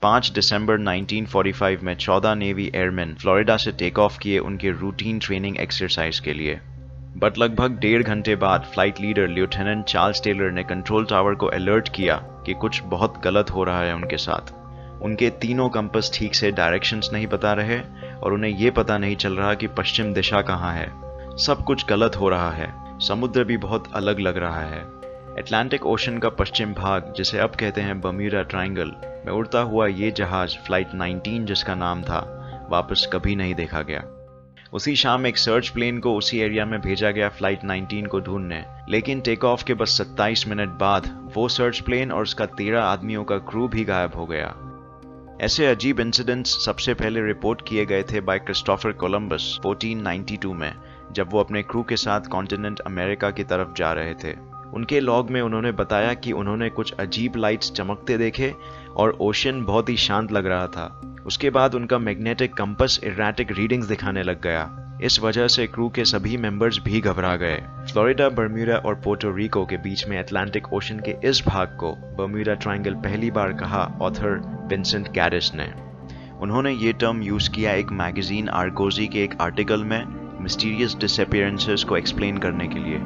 5 दिसंबर 1945 में 14 navy airman Florida से take off किए उनके रूटीन ट्रेनिंग एक्सरसाइज के लिए। बट लगभग 1.5 घंटे बाद flight leader lieutenant Charles Taylor ने कंट्रोल टावर को अलर्ट किया कि कुछ बहुत गलत हो रहा है उनके साथ। उनके तीनों कंपास ठीक से डायरेक्शंस नहीं बता रहे और उन्हें ये पता नहीं चल रहा कि पश्चिम दिशा कहाँ है। सब कुछ गलत हो रहा है। समुद्र भी बहुत अलग लग रहा है। अटलांटिक ओशन का पश्चिम भाग, जिसे अब कहते हैं बर्म्यूडा ट्रायंगल, में उड़ता हुआ ये जहाज फ्लाइट 19 जिसका नाम था, वापस कभी नहीं देखा गया। उसी शाम एक सर्च प्लेन को उसी एरिया में भेजा गया फ्लाइट 19 को ढूंढने, लेकिन टेक ऑफ के बस 27 मिनट बाद वो सर्च प्लेन और उसका 13 आदमियों का क्रू भी गायब हो गया। ऐसे अजीब इंसिडेंट्स सबसे पहले रिपोर्ट किए गए थे बाय क्रिस्टोफर कोलंबस 1492 में, जब वो अपने क्रू के साथ कॉन्टिनेंट अमेरिका की तरफ जा रहे थे। उनके लॉग में उन्होंने बताया कि उन्होंने कुछ अजीब लाइट्स चमकते देखे और ओशन बहुत ही शांत लग रहा था। उसके बाद उनका मैग्नेटिक कंपास इरैटिक रीडिंग्स दिखाने लग गया। इस वजह से क्रू के सभी मेंबर्स भी घबरा गए। फ्लोरिडा, बर्म्यूडा और पोर्टो रिको के बीच में अटलांटिक ओशन के इस भाग को बर्म्यूडा ट्रायंगल पहली बार कहा ऑथर विंसेंट गैरिस ने। उन्होंने ये टर्म यूज किया एक मैगजीन आर्गोजी के एक आर्टिकल में मिस्टीरियस डिसअपीयरेंसेस को एक्सप्लेन करने के लिए।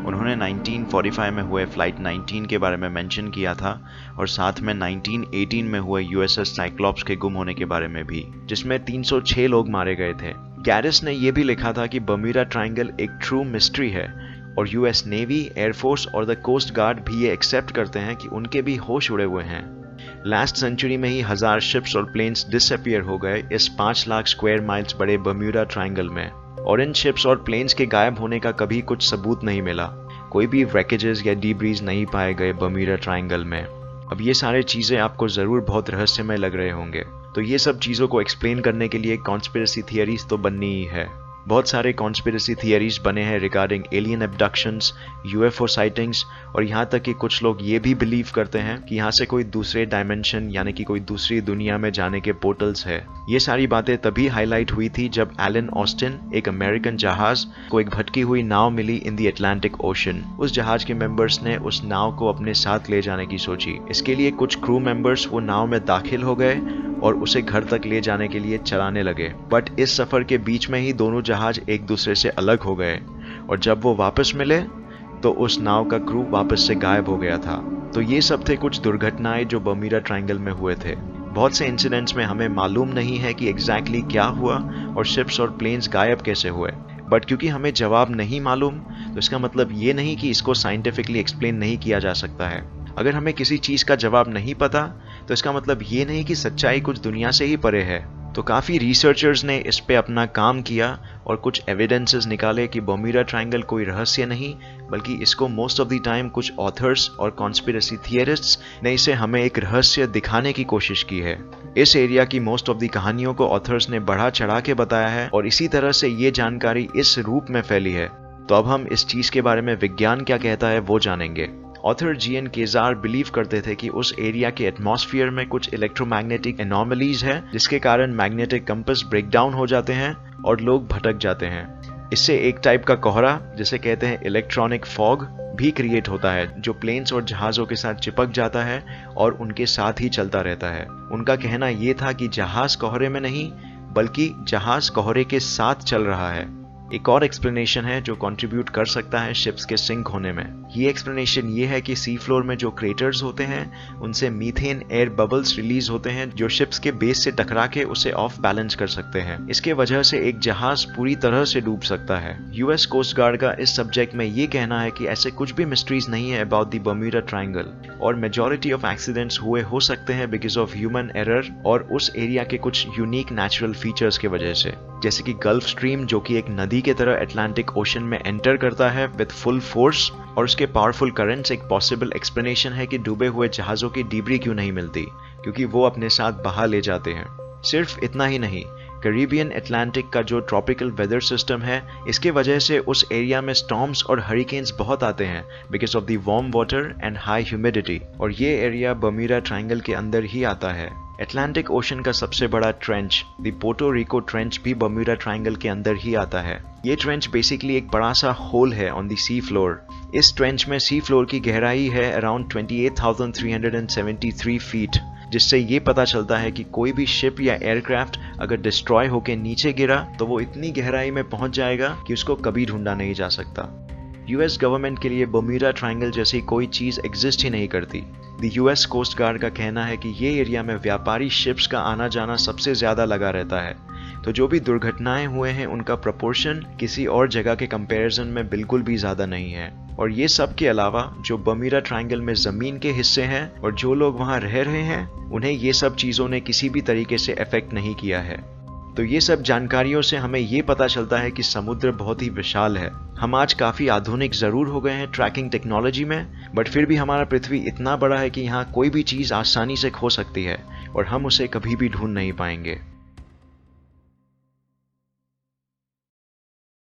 उन्होंने 1945 में हुए फ्लाइट 19 के बारे में मेंशन किया था और साथ में 1918 में हुए यूएसएस साइक्लॉप्स के गुम होने के बारे में भी, जिसमें 306 लोग मारे गए थे। गैरिस ने यह भी लिखा था कि बर्म्यूडा ट्रायंगल एक ट्रू मिस्ट्री है और यूएस नेवी, एयरफोर्स और द कोस्ट गार्ड भी ये एक्सेप्ट करते हैं कि उनके भी होश उड़े हुए हैं। लास्ट सेंचुरी में ही 1000 शिप्स और प्लेन्स डिसअपीयर हो गए इस 5 लाख स्क्वायर माइल्स बड़े बर्म्यूडा ट्रायंगल में, और इन शिप्स और प्लेन्स के गायब होने का कभी कुछ सबूत नहीं मिला। कोई भी रैकेजेस या डीब्रीज नहीं पाए गए बर्म्यूडा ट्रायंगल में। अब ये सारी चीजें आपको जरूर बहुत रहस्यमय लग रहे होंगे, तो ये सब चीजों को एक्सप्लेन करने के लिए कॉन्स्पिरेसी थियरीज तो बननी ही है। बहुत सारे कॉन्स्पिरेसी थियरीज बने हैं रिगार्डिंग एलियन एब्डक्शंस, यूएफओ साइटिंग्स, और यहाँ तक कि कुछ लोग ये भी बिलीव करते हैं कि यहाँ से कोई दूसरे डायमेंशन यानी कि कोई दूसरी दुनिया में जाने के पोर्टल्स है। ये सारी बातें तभी हाईलाइट हुई थी जब एलन ऑस्टिन, एक अमेरिकन जहाज, को एक भटकी हुई नाव मिली इन द अटलांटिक ओशन। उस जहाज के मेंबर्स ने उस नाव को अपने साथ ले जाने की सोची। इसके लिए कुछ क्रू मेंबर्स वो नाव में दाखिल हो गए और उसे घर तक ले जाने के लिए चलाने लगे। बट इस सफर के बीच में ही दोनों जहाज एक दूसरे से अलग हो गए और जब वो वापस मिले तो उस नाव का क्रू वापस से गायब हो गया था। तो ये सब थे कुछ दुर्घटनाएं जो बर्म्यूडा ट्रायंगल में हुए थे। बहुत से इंसिडेंट्स में हमें मालूम नहीं है कि एग्जैक्टली क्या हुआ और शिप्स और प्लेन्स गायब कैसे हुए, बट क्योंकि हमें जवाब नहीं मालूम तो इसका मतलब ये नहीं कि इसको साइंटिफिकली एक्सप्लेन नहीं किया जा सकता है। अगर हमें किसी चीज का जवाब नहीं पता तो इसका मतलब ये नहीं कि सच्चाई कुछ दुनिया से ही परे है। तो काफी रिसर्चर्स ने इस पे अपना काम किया और कुछ एविडेंसेस निकाले कि बर्म्यूडा ट्रायंगल कोई रहस्य नहीं, बल्कि इसको मोस्ट ऑफ द टाइम कुछ ऑथर्स और कॉन्स्पिरेसी थियरिस्ट्स ने इसे हमें एक रहस्य दिखाने की कोशिश की है। इस एरिया की मोस्ट ऑफ द कहानियों को ऑथर्स ने बढ़ा चढ़ा के बताया है और इसी तरह से ये जानकारी इस रूप में फैली है। तो अब हम इस चीज के बारे में विज्ञान क्या कहता है वो जानेंगे। ऑथर जीएन केजार बिलीव करते थे कि उस एरिया के एटमॉस्फेयर में कुछ इलेक्ट्रोमैग्नेटिक एनोमलीज है, जिसके कारण मैग्नेटिक कंपास ब्रेक डाउन हो जाते हैं और लोग भटक जाते हैं। इससे एक टाइप का कोहरा, जिसे कहते हैं इलेक्ट्रॉनिक फॉग, भी क्रिएट होता है जो प्लेन्स और जहाजों के साथ चिपक जाता है और उनके साथ ही चलता रहता है। उनका कहना यह था कि जहाज कोहरे में नहीं बल्कि जहाज कोहरे के साथ चल रहा है। एक और एक्सप्लेनेशन है जो कंट्रीब्यूट कर सकता है शिप्स के सिंक होने में। ये एक्सप्लेनेशन ये है कि सी फ्लोर में जो क्रेटर्स होते हैं उनसे मीथेन एयर बबल्स रिलीज होते हैं जो शिप्स के बेस से टकरा के उसे ऑफ बैलेंस कर सकते हैं। इसके वजह से एक जहाज पूरी तरह से डूब सकता है। यूएस कोस्ट गार्ड का इस सब्जेक्ट में ये कहना है कि ऐसे कुछ भी मिस्ट्रीज नहीं है अबाउट द बर्म्यूडा ट्रायंगल और मेजॉरिटी ऑफ एक्सीडेंट्स हुए हो सकते हैं बिकॉज ऑफ ह्यूमन एरर और उस एरिया के कुछ यूनिक नेचुरल फीचर्स की वजह से, जैसे कि गल्फ स्ट्रीम जो कि एक नदी के तरह अटलांटिक ओशन में एंटर करता है विद फुल फोर्स, और उसके पावरफुल करंट्स एक पॉसिबल एक्सप्लेनेशन है कि डूबे हुए जहाजों की डिब्री क्यों नहीं मिलती, क्योंकि वो अपने साथ बहा ले जाते हैं। सिर्फ इतना ही नहीं, कैरिबियन अटलांटिक का जो ट्रॉपिकल वेदर सिस्टम है इसके वजह से उस एरिया में स्टॉर्म्स और हरिकेन्स बहुत आते हैं because of the warm water and high humidity, और ये एरिया बर्म्यूडा ट्रायंगल के अंदर ही आता है। अटलांटिक ओशन का सबसे बड़ा trench the Puerto Rico trench भी बर्म्यूडा ट्रायंगल के अंदर ही आता है। ये ट्रेंच बेसिकली एक बड़ा सा होल है ऑन द सी फ्लोर। इस ट्रेंच में सी फ्लोर की गहराई है अराउंड 28,373 फीट, जिससे ये पता चलता है कि कोई भी शिप या एयरक्राफ्ट अगर डिस्ट्रॉय होकर नीचे गिरा तो वो इतनी गहराई में पहुंच जाएगा कि उसको कभी ढूंढा नहीं जा सकता। यूएस गवर्नमेंट के लिए बर्म्यूडा ट्रायंगल जैसी कोई चीज एग्जिस्ट ही नहीं करती। द यूएस कोस्ट गार्ड का कहना है कि ये एरिया में व्यापारी शिप्स का आना जाना सबसे ज्यादा लगा रहता है, तो जो भी दुर्घटनाएं हुए हैं उनका प्रोपोर्शन किसी और जगह के कंपैरिजन में बिल्कुल भी ज्यादा नहीं है। और ये सब के अलावा जो बर्म्यूडा ट्रायंगल में जमीन के हिस्से हैं और जो लोग वहां रह रहे हैं उन्हें ये सब चीजों ने किसी भी तरीके से अफेक्ट नहीं किया है। तो ये सब जानकारियों से हमें ये पता चलता है कि समुद्र बहुत ही विशाल है। हम आज काफी आधुनिक जरूर हो गए हैं ट्रैकिंग टेक्नोलॉजी में, बट फिर भी हमारा पृथ्वी इतना बड़ा है कि यहाँ कोई भी चीज आसानी से खो सकती है और हम उसे कभी भी ढूंढ नहीं पाएंगे।